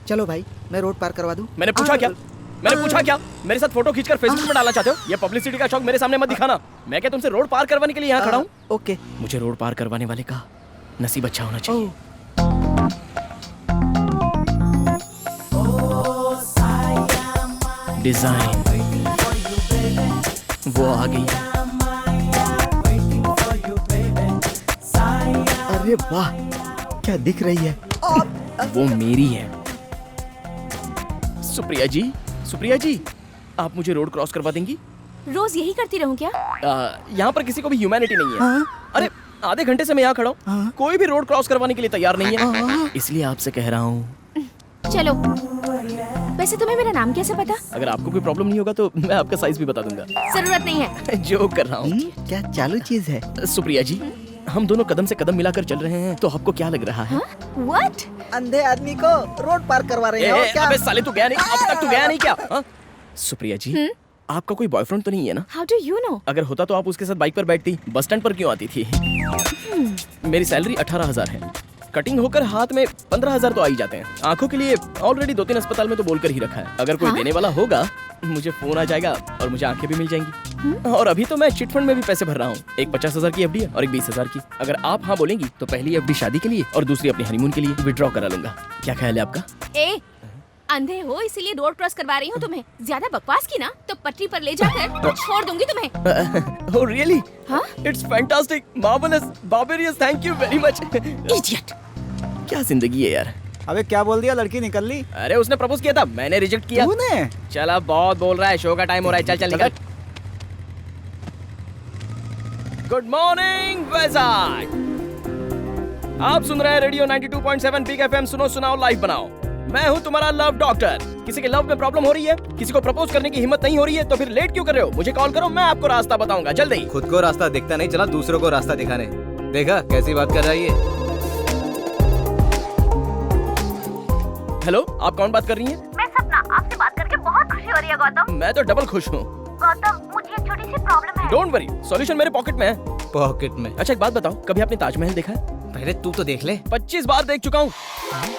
चलो भाई, मैं रोड पार करवा दूं। मैंने पूछा क्या? मेरे साथ फोटो खींचकर फेसबुक में डालना चाहते हो? ये पब्लिसिटी का शौक मेरे सामने मत दिखाना। मैं क्या तुमसे रोड पार करवाने के लिए यहाँ खड़ा हूँ? ओके। मुझे रोड पार करवाने वाले का नसीब अच्छा होना चाहिए। डिजाइन वो आ गई। अरे वाह, क्या दिख रही है। वो मेरी है। सुप्रिया जी, आप मुझे रोड क्रॉस करवा देंगी? रोज यही करती रहूं क्या? यहाँ पर किसी को भी ह्यूमैनिटी नहीं है। अरे आधे घंटे से मैं यहाँ खड़ा हूँ, कोई भी रोड क्रॉस करवाने के लिए तैयार नहीं है। इसलिए आपसे कह रहा हूँ। चलो। वैसे तुम्हें मेरा नाम कैसे पता? अगर आपको कोई प्रॉब्लम नहीं होगा तो मैं आपका साइज भी बता दूंगा। जरूरत नहीं है। जोक कर रहा हूँ। क्या चालू चीज है। सुप्रिया जी, हम दोनों कदम से कदम मिलाकर चल रहे हैं, तो आपको क्या लग रहा है? What? अंधे आदमी को रोड पार करवा रहे हो क्या? अबे साले, तू गया नहीं? अब तक तू गया नहीं क्या? सुप्रिया जी, आपका कोई बॉयफ्रेंड तो नहीं है ना? How do you know? अगर होता तो आप उसके साथ बाइक पर बैठती, बस स्टैंड पर क्यों आती थी? मेरी सैलरी 18,000 है। कटिंग होकर हाथ में 15,000 तो आ ही जाते हैं। आंखों के लिए ऑलरेडी 2-3 अस्पताल में तो बोलकर ही रखा है। अगर कोई देने वाला होगा, मुझे फोन आ जाएगा और मुझे आंखें भी मिल जाएंगी। और अभी तो मैं चिट फंड में भी पैसे भर रहा हूँ। एक 50,000 की एफडी है और एक 20,000 की। अगर आप हाँ बोलेंगी तो पहली एफडी शादी के लिए और दूसरी अपने हनीमून के लिए विड्रॉ करा लूंगा। क्या ख्याल है आपका? अंधे हो इसीलिए रोड क्रॉस करवा रही हूँ तुम्हें। ज्यादा बकवास की ना तो पटरी पर ले जाकर छोड़ दूंगी तुम्हें। Oh really? हाँ? It's fantastic, marvellous, barbarous, thank you very much. Idiot. क्या जिंदगी है यार। अबे क्या बोल दिया, लड़की निकल ली? अरे उसने प्रपोज किया था, मैंने रिजेक्ट किया। तूने? चल अब बहुत बोल रहा है, शो का टाइम हो रहा है। चल निकल। Good morning Vizag. आप सुन रहे हैं रेडियो 92.7 बिग एफएम। सुनो सुनाओ लाइव बनाओ। मैं हूँ तुम्हारा लव डॉक्टर। किसी के लव में प्रॉब्लम हो रही है, किसी को प्रपोज करने की हिम्मत नहीं हो रही है, तो फिर लेट क्यों कर रहे हो? मुझे कॉल करो, मैं आपको रास्ता बताऊंगा जल्दी। खुद को रास्ता दिखता नहीं, चला दूसरों को रास्ता दिखाने। देखा कैसी बात कर रहा है ये? हेलो, आप कौन बात कर रही हैं? मैं सपना, आपसे बात करके बहुत खुशी हो रही है गौतम। मैं तो डबल खुश हूँ। गौतम, मुझे एक छोटी सी प्रॉब्लम है। डोंट वरी, सॉल्यूशन मेरे पॉकेट में है। पॉकेट में? अच्छा एक बात बताओ, कभी आपने ताजमहल देखा है? पहले तू तो देख ले। 25 बार देख चुका हूँ।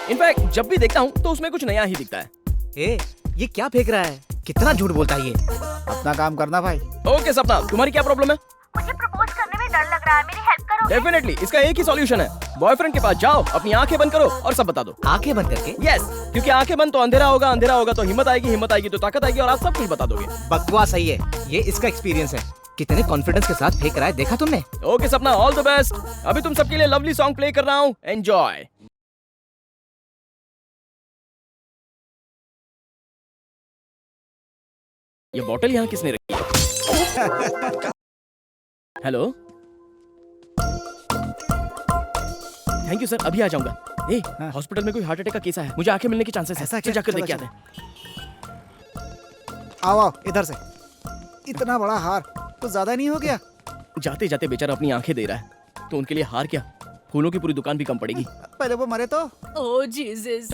इनफैक्ट जब भी देखता हूँ तो उसमें कुछ नया ही दिखता है। ये क्या फेंक रहा है? कितना झूठ बोलता है ये। अपना काम करना भाई। ओके सपना, तुम्हारी क्या प्रॉब्लम है? मुझे प्रपोज करने में डर लग रहा है, मेरी हेल्प करो। डेफिनेटली, इसका एक ही सॉल्यूशन है। बॉयफ्रेंड के पास जाओ, अपनी आंखें बंद करो और सब बता दो। आंखें बंद करके? यस, क्योंकि आंखें बंद तो अंधेरा होगा, अंधेरा होगा तो हिम्मत आएगी तो ताकत आएगी और आप सब कुछ बता दोगे। बकवास सही है, ये इसका एक्सपीरियंस है। कितने कॉन्फिडेंस के साथ फेंक रहा है, देखा तुमने? ओके सपना, ऑल द बेस्ट। अभी तुम सबके लिए लवली सॉन्ग प्ले कर रहा हूँ, एंजॉय। ये बॉटल यहाँ किसने रखी है? हेलो, थैंक यू सर, अभी आ जाऊंगा। हॉस्पिटल में कोई हार्ट अटैक का केस है, मुझे आंखें मिलने की चांसेस है। ऐसा चल क्या? जाकर देख के चलो, आते हैं। आओ इधर से। इतना बड़ा हार तो ज्यादा नहीं हो गया? जाते जाते बेचारा अपनी आंखें दे रहा है, तो उनके लिए हार क्या, फूलों की पूरी दुकान भी कम पड़ेगी। पहले वो मरे तो। ओह जीसस,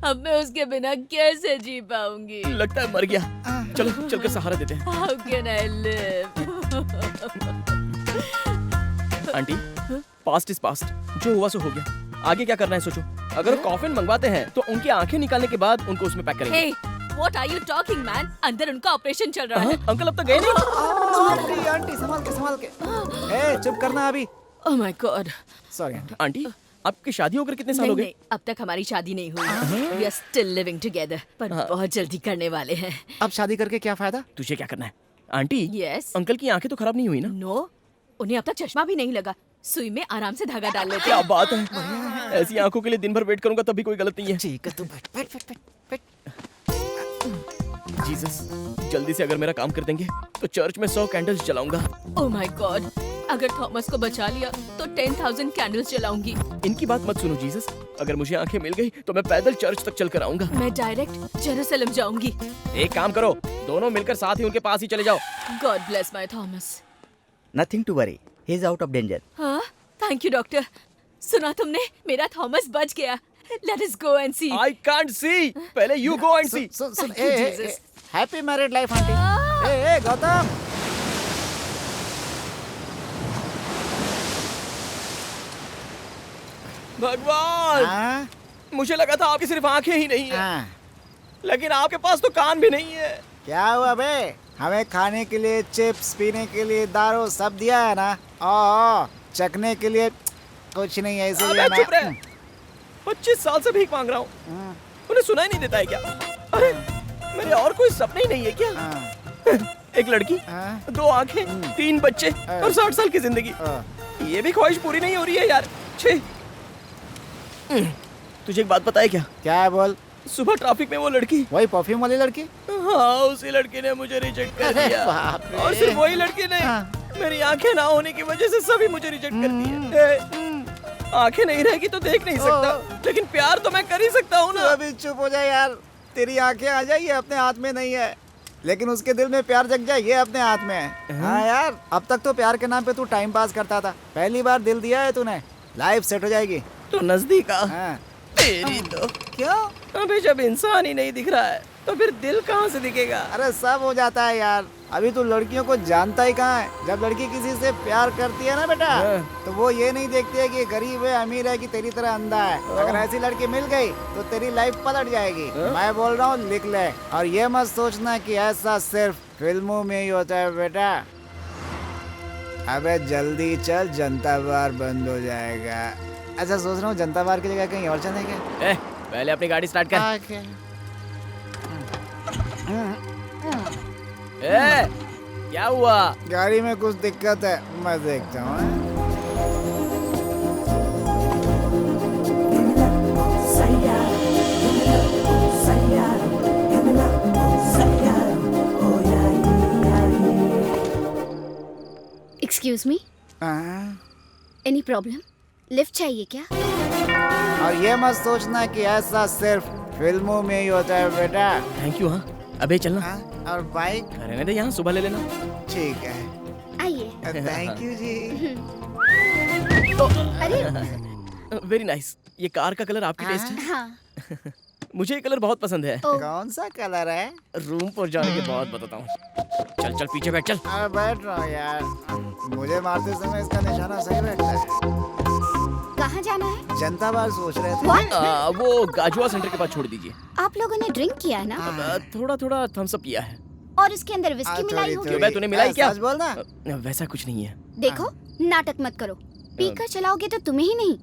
अब मैं उसके बिना कैसे जी पाऊंगी? लगता है मर गया। चलो चलकर सहारा देते हैं। How can I live? Aunty, past is past, जो हुआ सो हो गया। आगे क्या करना है सोचो। अगर कॉफिन मंगवाते हैं तो उनकी आंखें निकालने के बाद उनको उसमें पैक करेंगे। Hey, what are you talking, man? अंदर उनका ऑपरेशन चल रहा है। अंकल अब तक गए नहीं? आंटी आंटी संभाल के। ए चुप करना अभी। Oh my God. Sorry aunty. Aunty, आपकी शादी होकर कितने साल हो नहीं, गए? अब तक हमारी शादी नहीं हुई। We are still living together, पर बहुत जल्दी करने वाले हैं। अब शादी करके क्या फायदा? तुझे क्या करना है? Aunty, Yes. अंकल की आंखें तो खराब नहीं हुई ना? No, उन्हें अब तक चश्मा भी नहीं लगा। सुई में आराम से धागा डाल लेते क्या हैं। बात है। ऐसी आंखों के लिए दिन भर वेट करूंगा तब भी कोई गलत नहीं है। ठीक है, तू बैठ। जीसस, जल्दी से अगर मेरा काम कर देंगे तो चर्च में 100 कैंडल्स जलाऊंगा। Oh my God, अगर थॉमस को बचा लिया तो 10,000 कैंडल्स जलाऊंगी। इनकी बात मत सुनो जीसस, अगर मुझे आंखें मिल गई तो मैं पैदल चर्च तक चल कर आऊंगा। मैं डायरेक्ट जेरूसलम जाऊंगी। एक काम करो, दोनों मिलकर साथ ही उनके पास ही चले जाओ। God bless my Thomas. Nothing to worry, he is out of danger. हाँ, थैंक यू डॉक्टर। सुना तुमने, मेरा थॉमस बच गया। Let us go and see. I can't see. पहले you go and see. सुन Thank you, Jesus. Happy married life aunty. ए गौतम। भगवान, हाँ? मुझे लगा था आपकी सिर्फ आंखें ही नहीं है, हाँ, लेकिन आपके पास तो कान भी नहीं है। क्या हुआ बे? हमें खाने के लिए चिप्स, पीने के लिए दारू सब दिया है ना। ओ, चखने के लिए कुछ नहीं है इसीलिए अबे चुप ना। रहे। 25 साल से भीख मांग रहा हूँ, हम्म, उन्हें सुनाई नहीं देता है क्या? अरे मेरे और कोई सपने ही नहीं है क्या? हाँ, एक लड़की, हाँ, 2 आंखें, 3 बच्चे और 60 साल की जिंदगी। हाँ। ये भी ख्वाहिश पूरी नहीं हो रही है यार। छी। तुझे एक बात पता है क्या? क्या है बोल? सुबह ट्रैफिक में वो लड़की, वही परफ्यूम वाली लड़की? हाँ उसी लड़की ने मुझे रिजेक्ट कर अरे दिया। बाप रे। और सिर्फ वही लड़की नहीं, हाँ। मेरी आंखें ना होने की वजह से सभी मुझे रिजेक्ट कर दिए। आंखें नहीं रहेगी तो देख नहीं सकता, लेकिन प्यार तो मैं कर ही सकता हूँ तू ना। अभी चुप हो जाए यार। तेरी आंखें आ जाए ये अपने हाथ में नहीं है, लेकिन उसके दिल में प्यार जग जाए ये अपने हाथ में है। हाँ यार, अब तक तो प्यार के नाम पे तू टाइम पास करता था, पहली बार दिल दिया है तूने, लाइफ सेट हो जाएगी। तो नजदीक आ। हाँ। तेरी तो। क्यों? अबे जब इंसान ही नहीं दिख रहा है तो फिर दिल कहाँ से दिखेगा? अरे सब हो जाता है यार, अभी तू लड़कियों को जानता ही कहाँ है। जब लड़की किसी से प्यार करती है ना बेटा, हाँ। तो वो ये नहीं देखती है कि गरीब है अमीर है कि तेरी तरह अंधा है। अगर ऐसी लड़की मिल गई तो तेरी लाइफ पलट जाएगी। मैं बोल रहा हूँ लिख ले, और ये मत सोचना कि ऐसा सिर्फ फिल्मों में ही होता है बेटा। अबे जल्दी चल, जनता बार बंद हो जाएगा। अच्छा सोच रहा हूँ जनता बार की जगह कहीं और चले क्या? पहले अपनी गाड़ी स्टार्ट कर। क्या हुआ? गाड़ी में कुछ दिक्कत है, मैं देखता हूँ। Excuse me, any problem? Lift चाहिए क्या? और ये मत सोचना कि ऐसा सिर्फ फिल्मों में ही होता है बेटा। Thank you. हाँ अबे चलना। हाँ, और बाइक? रहने दे, यहाँ सुबह ले लेना। ठीक है, आइए। थैंक यू जी। अरे वेरी नाइस। ये कार का कलर आपकी टेस्ट है? हाँ। मुझे ये कलर बहुत पसंद है। ओ, कौन सा कलर है? रूम पर जाने के बाद बताता हूँ। चल चल पीछे बैठ चल। अरे बैठ रहा हूँ यार, मुझे मारते समय इसका निशाना सही बैठता है। कहाँ जाना है? जनता बार सोच रहे थे। What? वो गाजुआ सेंटर के पास छोड़ दीजिए। आप लोगों ने ड्रिंक किया है ना? थोड़ा थोड़ा थम्स अप पिया है। और उसके अंदर विस्की मिलाई होगी? क्यों बे, तूने मिलाई क्या? सच बोलना। वैसा कुछ नहीं है। देखो, नाटक मत करो। पीकर चलाओगे तो तुम्हें ही नहीं,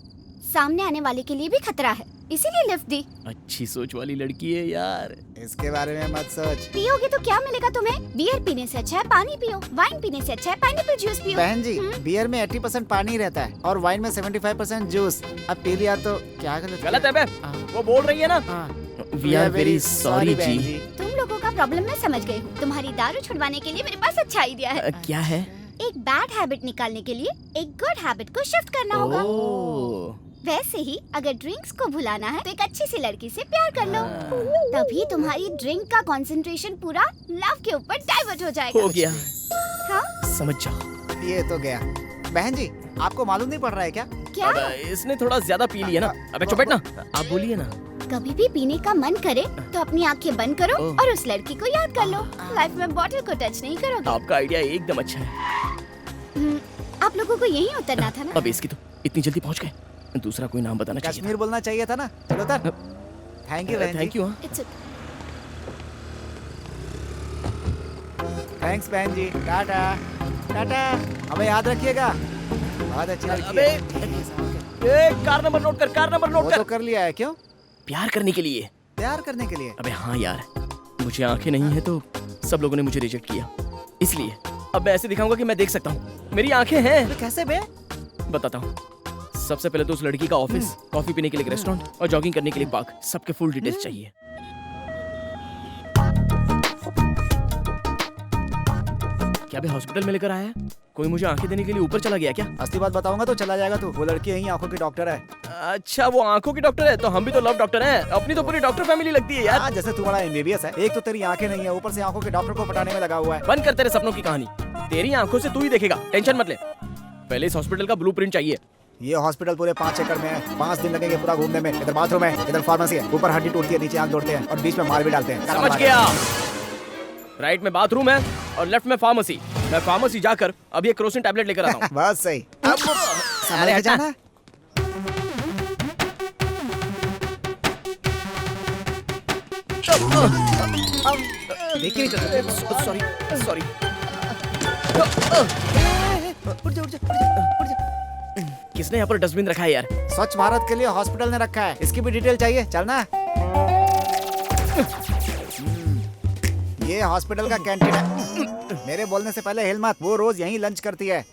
सामने आने वाले के लिए भी खतरा है, इसीलिए लिफ्ट दी। अच्छी सोच वाली लड़की है यार। इसके बारे में मत सोच। पियोगे तो क्या मिलेगा तुम्हें? बियर पीने से अच्छा है पानी पियो, वाइन पीने से अच्छा है पाइनएप्पल जूस पियो। बहन जी, बियर में 80% पानी रहता है और वाइन में 75% जूस। अब पी लिया तो क्या गलत है बे। वो बोल रही है ना, वी आर वेरी सॉरी जी। तुम लोगों का प्रॉब्लम मैं समझ गई हूँ। तुम्हारी दारू छुड़वाने के लिए मेरे पास अच्छा आइडिया है। क्या है? एक बैड हैबिट निकालने के लिए एक गुड हैबिट को शिफ्ट करना होगा। ओह, वैसे ही अगर ड्रिंक्स को भुलाना है तो एक अच्छी सी लड़की से प्यार कर लो, तभी तुम्हारी ड्रिंक का कंसंट्रेशन पूरा लव के ऊपर डाइवर्ट हो जाएगा। हो गया। हाँ? समझ जाओ। ये तो गया। बहन जी, आपको मालूम नहीं पड़ रहा है क्या? क्या? अब इसने थोड़ा ज्यादा पी लिया ना। अबे चुप बैठ ना, आप बोलिए ना। कभी भी पीने का मन करे तो अपनी आंखें बंद करो ओह। और उस लड़की को याद कर लो। लाइफ में बॉटल को टच नहीं करोगे। आपका आइडिया एकदम अच्छा है। आप लोगों को यही उतरना था ना? अब इसकी तो इतनी जल्दी पहुंच गए, दूसरा कोई नाम बताना चाहिए कश्मीर बोलना चाहिए था ना। चलो उतर। थैंक यू था। बहन जी। Thank you. It's okay. Thanks बहन जी। टाटा टाटा। हमें याद रखिएगा, बहुत अच्छी लड़की अबे है। कार नंबर नोट कर, कार नंबर वो नोट तो कर। कर लिया है। क्यों? प्यार करने के लिए। प्यार करने के लिए? अबे हाँ यार, मुझे आंखें नहीं है तो सब लोगों ने मुझे रिजेक्ट किया, इसलिए अब मैं ऐसे दिखाऊंगा कि मैं देख सकता हूँ। मेरी आंखें हैं। तो कैसे बे? बताता हूँ। सबसे पहले तो उस लड़की का ऑफिस, कॉफी पीने के लिए रेस्टोरेंट और जॉगिंग करने के लिए पार्क, सबके फुल डिटेल्स चाहिए। क्या बे हॉस्पिटल में लेकर आया है? कोई मुझे आंखें देने के लिए ऊपर चला गया क्या? असली बात बताऊंगा तो चला जाएगा तू। वो लड़की यही आंखों की डॉक्टर है। अच्छा वो आंखों की डॉक्टर है, तो हम भी तो लव डॉक्टर हैं। अपनी तो पूरी डॉक्टर फैमिली लगती है यार। हाँ, जैसे तू बड़ा एमबीबीएस है, एक तो तेरी आंखें नहीं है, ऊपर से आंखों के डॉक्टर को पटाने में लगा हुआ है। बंद कर तेरे सपनों की कहानी, तेरी आंखों से तू ही देखेगा, टेंशन मत ले। पहले इस हॉस्पिटल का ब्लूप्रिंट चाहिए। ये हॉस्पिटल पूरे 5 एकड़ में है, 5 दिन लगेंगे पूरा घूमने में। इधर बाथरूम है, इधर फार्मेसी है, ऊपर हड्डी टूटती है, नीचे आंख जोड़ते हैं और बीच में मार भी डालते हैं। समझ गया। राइट में बाथरूम है और लेफ्ट में फार्मेसी। मैं फार्मेसी जाकर अभी एक क्रोसिन टैबलेट लेकर आता हूँ। बस सही। अब संभाल के जाना। देख नहीं चल सकते। Sorry sorry. किसने यहाँ पर डस्टबिन रखा है यार? स्वच्छ भारत के लिए हॉस्पिटल ने रखा है, इसकी भी डिटेल चाहिए, चलना। ये हॉस्पिटल का कैंटीन है। मेरे बोलने से पहले हिल मत, वो रोज यहीं लंच करती है।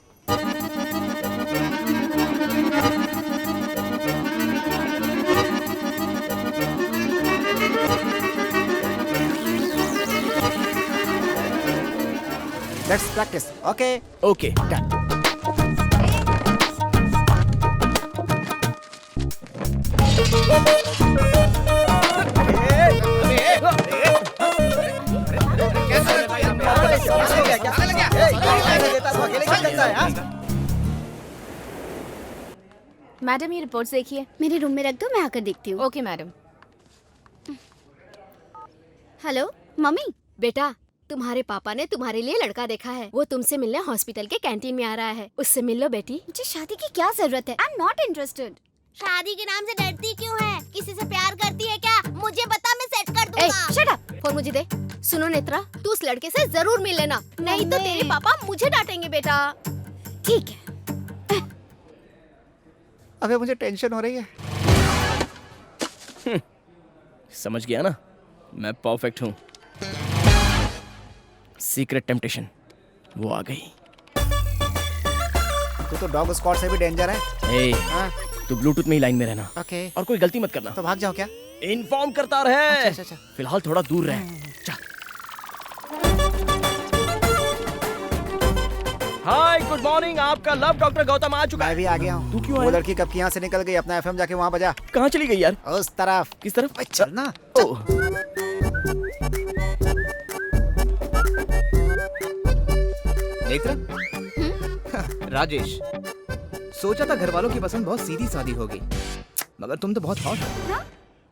Let's practice. Okay okay. Madam ये रिपोर्ट्स देखिए। मेरे रूम में रख दो, मैं आकर देखती हूँ। Okay madam. Hello mummy. बेटा तुम्हारे पापा ने तुम्हारे लिए लड़का देखा है, वो तुमसे मिलने हॉस्पिटल के कैंटीन में आ रहा है, उससे मिल लो बेटी। मुझे शादी की क्या जरूरत है? I am not interested. शादी के नाम से डरती क्यों है? किसी से प्यार करती है क्या? मुझे बता, मैं सेट कर ए, दूंगा। Shut up. फोन मुझे दे। सुनो नेत्रा, तू उस लड़के से जरूर मिल लेना, नहीं तो तेरे पापा मुझे डांटेंगे बेटा। ठीक है। अबे मुझे टेंशन हो रही है। समझ गया ना, मैं परफेक्ट हूँ। सीक्रेट टेम्पटेशन वो आ गई। तू तो डॉग स्क्वाड से भी डेंजर है। ए, हाँ? तू ब्लूटूथ में ही लाइन में रहना ओके। और कोई गलती मत करना। तो भाग जाओ क्या? इन्फॉर्म करता रहे। अच्छा। फिलहाल थोड़ा दूर रहे। जा। हाय गुड मॉर्निंग, आपका लव डॉक्टर गौतम आ चुका मैं है। भी आ गया हूँ। तू क्यों वो आया? लड़की कब की यहाँ से निकल गई? अपना एफएम जाके वहाँ बजा। कहाँ चली गई यार? उस तरफ। किस तरफ? चल ना। ओह, नेत्रा, राजेश, सोचा था घर वालों की पसंद बहुत सीधी सादी होगी, मगर तुम तो बहुत हॉट हो। हाँ?